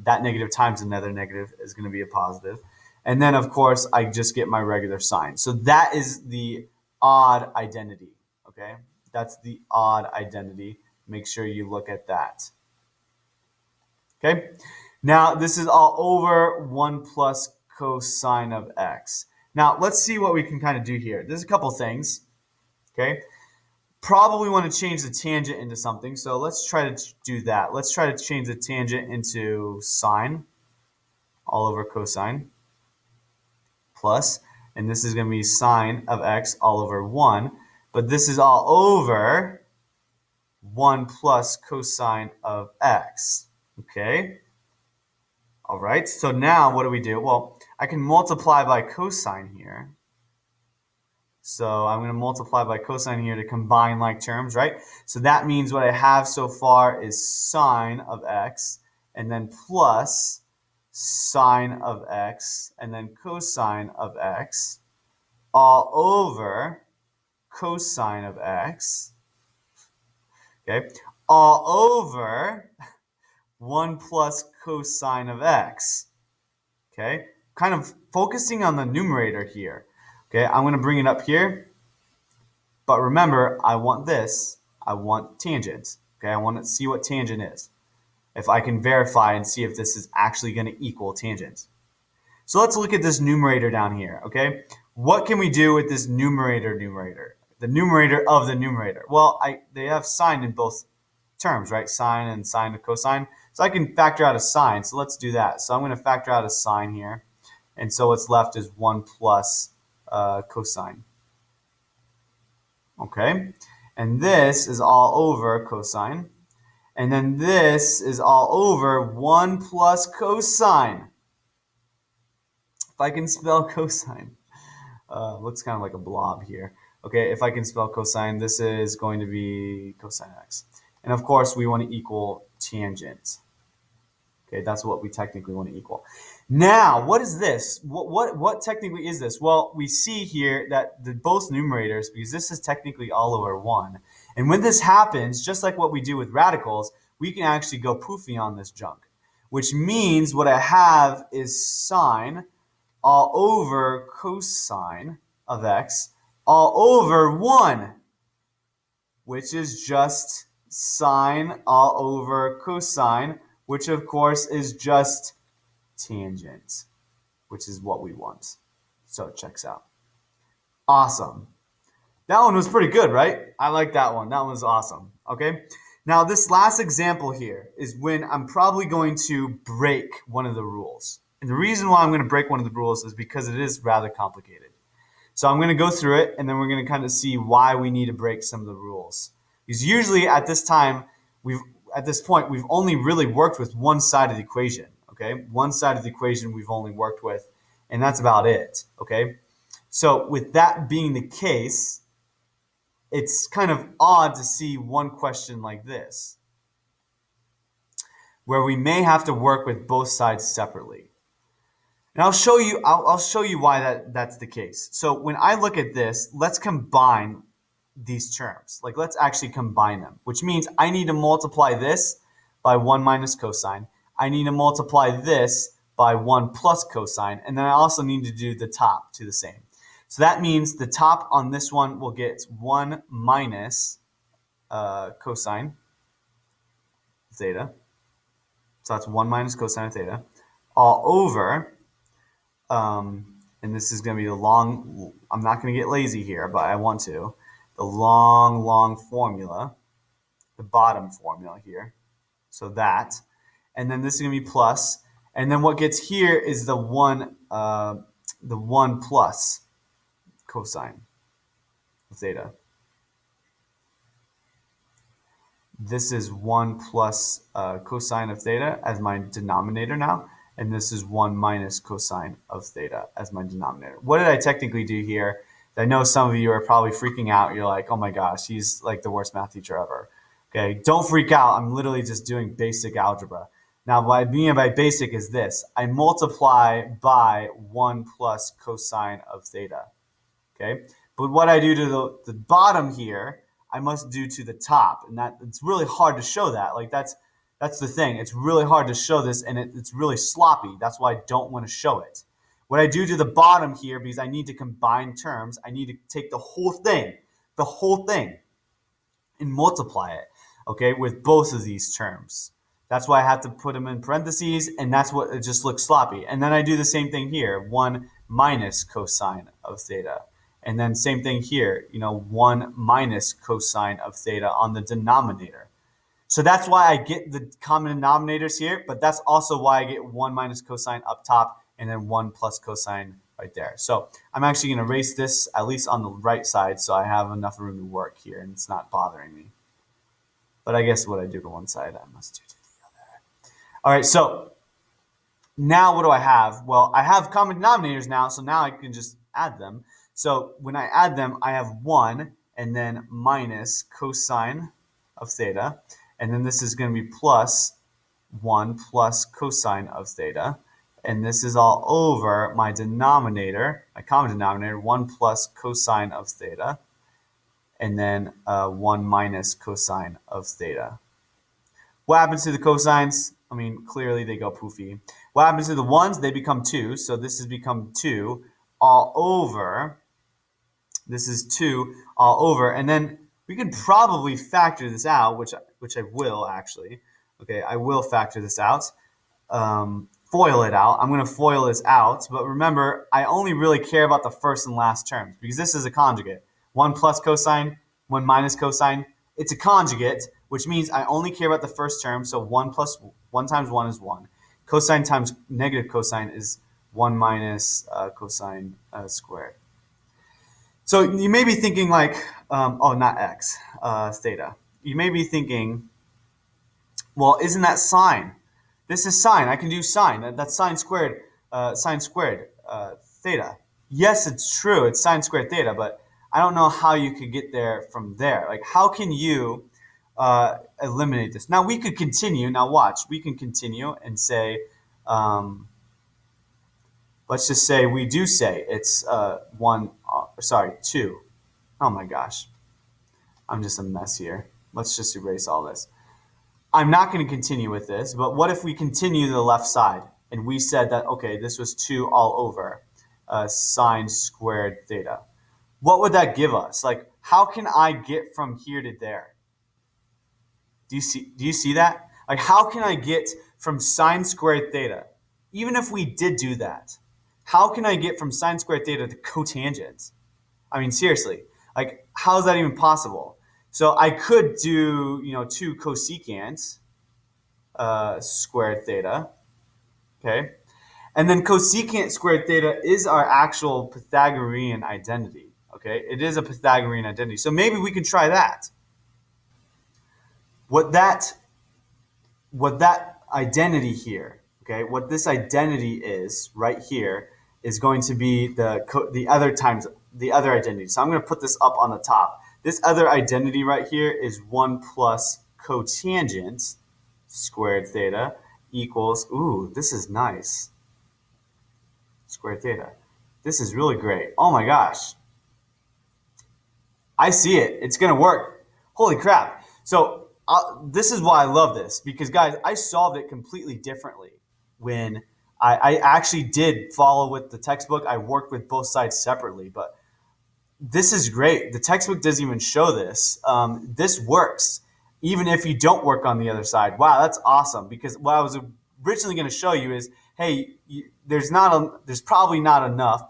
That negative times another negative is going to be a positive. And then, of course, I just get my regular sign. So that is the odd identity, okay? That's the odd identity. Make sure you look at that. Okay? Now, this is all over 1 plus cosine of x. Now, let's see what we can kind of do here. There's a couple things, okay? Probably want to change the tangent into something, so let's try to do that. Let's try to change the tangent into sine all over cosine plus, and this is going to be sine of x all over 1, but this is all over 1 plus cosine of x, okay? All right, so now what do we do? Well, I can multiply by cosine here. So I'm going to multiply by cosine here to combine like terms, right? So that means what I have so far is sine of x, and then plus sine of x, and then cosine of x, all over cosine of x, okay? All over 1 plus cosine of x, okay? Kind of focusing on the numerator here, okay? I'm going to bring it up here, but remember, I want this. I want tangent, okay? I want to see what tangent is. If I can verify and see if this is actually going to equal tangent. So let's look at this numerator down here, okay? What can we do with this numerator? The numerator of the numerator. Well, they have sine in both terms, right? Sine and sine of cosine. So I can factor out a sine. So let's do that. So I'm going to factor out a sine here. And so what's left is 1 plus cosine. Okay? And this is all over cosine. And then this is all over 1 plus cosine. I can spell cosine, looks kind of like a blob here. Okay, if I can spell cosine, this is going to be cosine x. And of course, we want to equal tangent. Okay, that's what we technically want to equal. Now, what is this? What technically is this? Well, we see here that both numerators, because this is technically all over 1. And when this happens, just like what we do with radicals, we can actually go poofy on this junk. Which means what I have is sine all over cosine of x all over 1, which is just sine all over cosine, which of course is just tangent, which is what we want. So it checks out. Awesome. That one was pretty good, right? I like that one. That one was awesome. Okay. Now this last example here is when I'm probably going to break one of the rules. And the reason why I'm going to break one of the rules is because it is rather complicated. So I'm going to go through it, and then we're going to kind of see why we need to break some of the rules. Because usually at this point, we've only really worked with one side of the equation, okay? One side of the equation we've only worked with, and that's about it, okay? So with that being the case, it's kind of odd to see one question like this, where we may have to work with both sides separately. And I'll show you why that's the case. So when I look at this, let's combine these terms. Like let's actually combine them, which means I need to multiply this by 1 minus cosine. I need to multiply this by 1 plus cosine, and then I also need to do the top to the same. So that means the top on this one will get 1 minus cosine theta. So that's 1 minus cosine theta all over and this is going to be the long, I'm not going to get lazy here, but I want to, the long formula, the bottom formula here. So that, and then this is going to be plus, and then what gets here is the 1 plus cosine of theta. This is 1 plus cosine of theta as my denominator now. And this is 1 minus cosine of theta as my denominator. What did I technically do here? I know some of you are probably freaking out. You're like, oh my gosh, he's like the worst math teacher ever. Okay, don't freak out. I'm literally just doing basic algebra. Now, what I mean by basic is this. I multiply by 1 plus cosine of theta. Okay, but what I do to the bottom here, I must do to the top. And that it's really hard to show that. Like that's the thing. It's really hard to show this, and it's really sloppy. That's why I don't want to show it. What I do to the bottom here, because I need to combine terms, I need to take the whole thing, and multiply it, okay, with both of these terms. That's why I have to put them in parentheses, and that's what it just looks sloppy. And then I do the same thing here, 1 minus cosine of theta. And then same thing here, 1 minus cosine of theta on the denominator. So that's why I get the common denominators here, but that's also why I get 1 minus cosine up top and then 1 plus cosine right there. So I'm actually going to erase this at least on the right side so I have enough room to work here and it's not bothering me. But I guess what I do to one side, I must do to the other. All right, so now what do I have? Well, I have common denominators now, so now I can just add them. So when I add them, I have 1 and then minus cosine of theta. And then this is going to be plus 1 plus cosine of theta. And this is all over my denominator, my common denominator, 1 plus cosine of theta. And then 1 minus cosine of theta. What happens to the cosines? I mean, clearly they go poofy. What happens to the ones? They become 2. So this has become 2 all over. This is 2 all over. And then we can probably factor this out, which I will actually. Okay, I will factor this out. Foil it out. I'm going to foil this out. But remember, I only really care about the first and last terms because this is a conjugate. 1 plus cosine, 1 minus cosine. It's a conjugate, which means I only care about the first term. So 1 times 1 is 1. Cosine times negative cosine is 1 minus cosine squared. So you may be thinking like, not x, theta. You may be thinking, well, isn't that sine? This is sine. I can do sine. That's sine squared. theta. Yes, it's true. It's sine squared theta, but I don't know how you could get there from there. Like, how can you eliminate this? Now, we could continue. Now, watch. We can continue and say, let's just say we do say it's 2. Oh my gosh. I'm just a mess here. Let's just erase all this. I'm not going to continue with this, but what if we continue to the left side and we said that, okay, this was 2 all over sine squared theta. What would that give us? Like, how can I get from here to there? Do you see that? Like, how can I get from sine squared theta? Even if we did do that, how can I get from sine squared theta to cotangent? I mean, seriously, like, how is that even possible? So I could do, 2 cosecant squared theta, okay? And then cosecant squared theta is our actual Pythagorean identity, okay? It is a Pythagorean identity. So maybe we can try that. What that identity here, okay? What this identity is right here is going to be the other identity. So I'm going to put this up on the top. This other identity right here is 1 plus cotangent squared theta equals, ooh, this is nice, squared theta. This is really great. Oh my gosh. I see it. It's going to work. Holy crap. So this is why I love this, because, guys, I solved it completely differently when I actually did follow with the textbook. I worked with both sides separately, but this is great. The textbook doesn't even show this. This works even if you don't work on the other side. Wow, that's awesome, because what I was originally going to show you is, hey, there's probably not enough,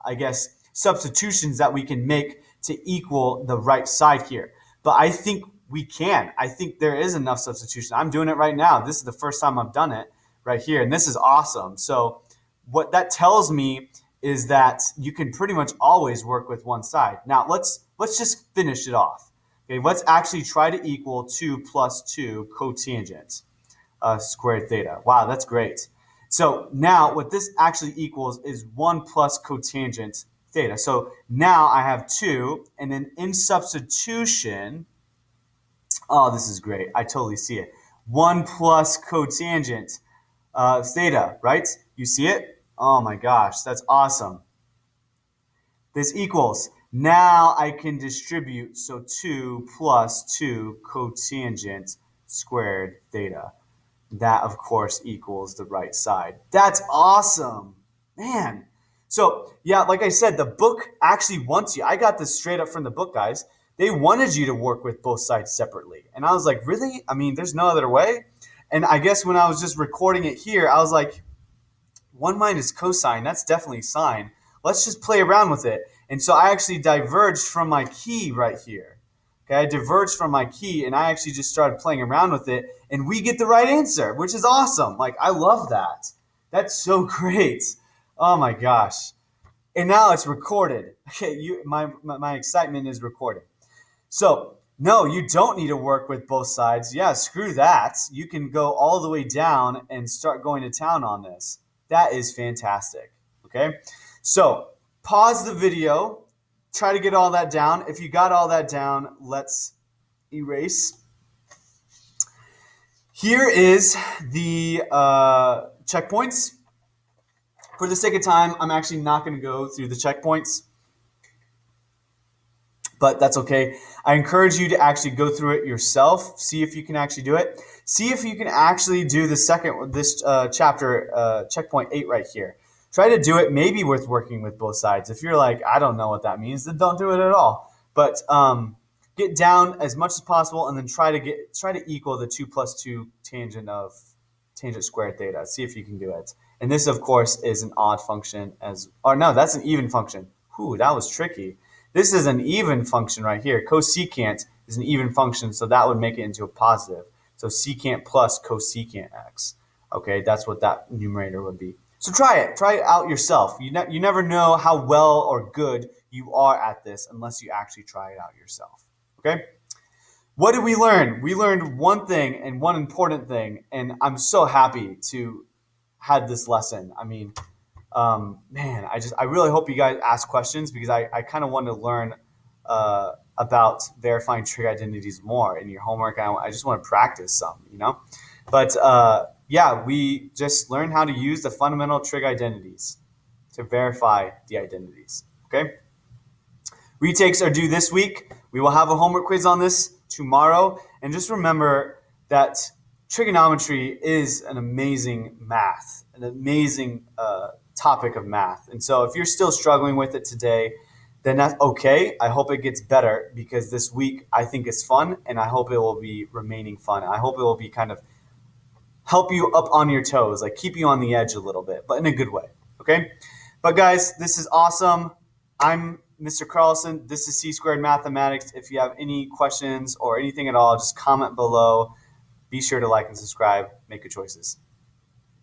I guess, substitutions that we can make to equal the right side here. But I think we can. I think there is enough substitution. I'm doing it right now. This is the first time I've done it right here, and this is awesome. So what that tells me is that you can pretty much always work with one side. Now let's just finish it off. Okay, let's actually try to equal 2 plus 2 cotangent squared theta. Wow, that's great. So now what this actually equals is 1 plus cotangent theta. So now I have 2, and then in substitution, oh, this is great. I totally see it. 1 plus cotangent theta, right? You see it? Oh my gosh, that's awesome. This equals, now I can distribute, so 2 plus 2 cotangent squared theta. That, of course, equals the right side. That's awesome, man. So, yeah, like I said, the book actually wants you. I got this straight up from the book, guys. They wanted you to work with both sides separately. And I was like, really? I mean, there's no other way? And I guess when I was just recording it here, I was like, 1 minus cosine, that's definitely sine. Let's just play around with it. And so I actually diverged from my key right here. Okay, I diverged from my key, and I actually just started playing around with it, and we get the right answer, which is awesome. Like, I love that. That's so great. Oh my gosh. And now it's recorded. Okay, my excitement is recorded. So, no, you don't need to work with both sides. Yeah, screw that. You can go all the way down and start going to town on this. That is fantastic. Okay, so pause the video. Try to get all that down. If you got all that down, let's erase. Here is the checkpoints. For the sake of time, I'm actually not going to go through the checkpoints, but that's okay. I encourage you to actually go through it yourself. See if you can actually do it. See if you can actually do this chapter, checkpoint 8 right here. Try to do it maybe with working with both sides. If you're like, I don't know what that means, then don't do it at all. But get down as much as possible, and then try to equal the 2 plus 2 tangent squared theta. See if you can do it. And this, of course, is an odd function that's an even function. Whew, that was tricky. This is an even function right here. Cosecant is an even function, so that would make it into a positive. So secant plus cosecant x. Okay, that's what that numerator would be. So try it out yourself. You never know how well or good you are at this unless you actually try it out yourself. Okay? What did we learn? We learned one thing, and one important thing, and I'm so happy to had this lesson. I mean, man, I really hope you guys ask questions because I kind of want to learn about verifying trig identities more in your homework. I just want to practice some. But yeah, we just learned how to use the fundamental trig identities to verify the identities. Okay. Retakes are due this week. We will have a homework quiz on this tomorrow. And just remember that trigonometry is an amazing math, an amazing topic of math. And so if you're still struggling with it today, then that's okay. I hope it gets better because this week I think it's fun and I hope it will be remaining fun. I hope it will be kind of help you up on your toes, like keep you on the edge a little bit, but in a good way. Okay. But guys, this is awesome. I'm Mr. Carlson. This is C Squared Mathematics. If you have any questions or anything at all, just comment below. Be sure to like and subscribe. Make good choices.